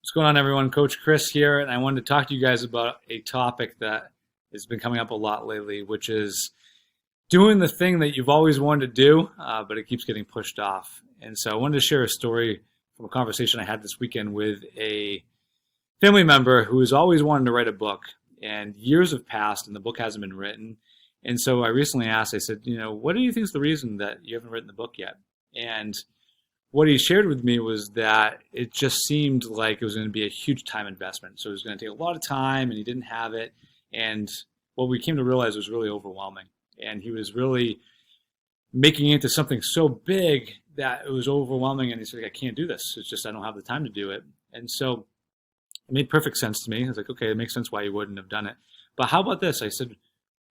What's going on, everyone? Coach Chris here, and I wanted to talk to you guys about a topic that has been coming up a lot lately, which is doing the thing that you've always wanted to do, but it keeps getting pushed off. And so I wanted to share a story from a conversation I had this weekend with a family member who has always wanted to write a book, and years have passed and the book hasn't been written. And so I recently asked, I said, what do you think is the reason that you haven't written the book yet? And what he shared with me was that it just seemed like it was going to be a huge time investment. So it was going to take a lot of time, and he didn't have it. And what we came to realize was really overwhelming. And he was really making it into something so big that it was overwhelming. And he said, I can't do this. It's just I don't have the time to do it. And so it made perfect sense to me. I was like, okay, it makes sense why you wouldn't have done it. But how about this? I said,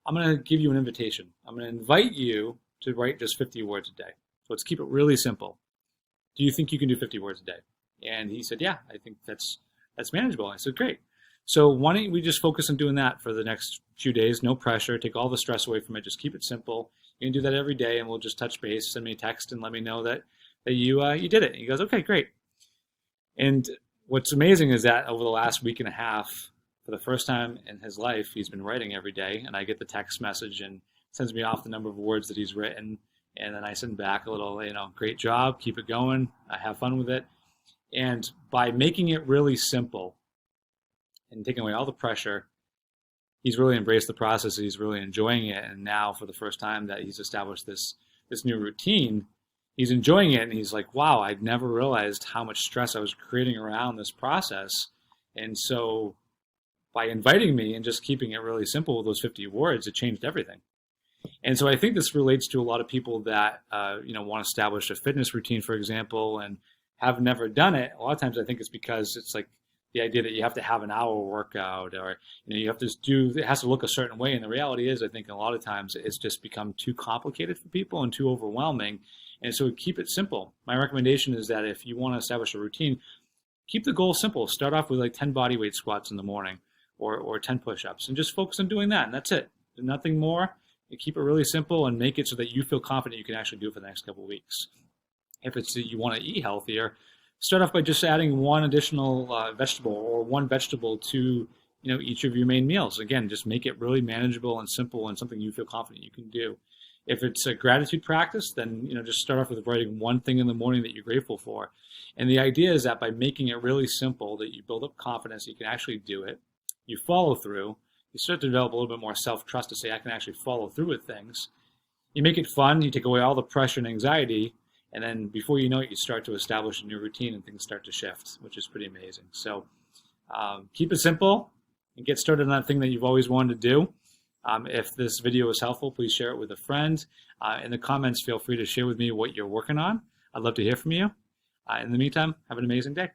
I'm going to give you an invitation. I'm going to invite you to write just 50 words a day. So let's keep it really simple. Do you think you can do 50 words a day? And he said, yeah, I think that's manageable. I said, great. So why don't we just focus on doing that for the next few days? No pressure. Take all the stress away from it. Just keep it simple. You can do that every day, and we'll just touch base. Send me a text and let me know that you did it. And he goes, okay, great. And what's amazing is that over the last week and a half, for the first time in his life, he's been writing every day. And I get the text message and sends me off the number of words that he's written. And then I send back a little, great job, keep it going, have fun with it. And by making it really simple and taking away all the pressure, he's really embraced the process. He's really enjoying it. And now for the first time that he's established this new routine, he's enjoying it. And he's like, wow, I'd never realized how much stress I was creating around this process. And so by inviting me and just keeping it really simple with those 50 words, it changed everything. And so I think this relates to a lot of people that want to establish a fitness routine, for example, and have never done it. A lot of times I think it's because it's like the idea that you have to have an hour workout, or you have to it has to look a certain way. And the reality is, I think a lot of times it's just become too complicated for people and too overwhelming. And so keep it simple. My recommendation is that if you want to establish a routine, keep the goal simple. Start off with like 10 body weight squats in the morning, or 10 push-ups, and just focus on doing that. And that's it. Nothing more. You keep it really simple and make it so that you feel confident you can actually do it for the next couple of weeks. If it's that you want to eat healthier, start off by just adding one additional vegetable, or one vegetable to each of your main meals. Again, just make it really manageable and simple and something you feel confident you can do. If it's a gratitude practice, then just start off with writing one thing in the morning that you're grateful for. And the idea is that by making it really simple, that you build up confidence that you can actually do it, you follow through, you start to develop a little bit more self-trust to say, I can actually follow through with things. You make it fun, you take away all the pressure and anxiety, and then before you know it, you start to establish a new routine and things start to shift, which is pretty amazing. So keep it simple and get started on that thing that you've always wanted to do. If this video was helpful, please share it with a friend. In the comments, feel free to share with me what you're working on. I'd love to hear from you. In the meantime, have an amazing day.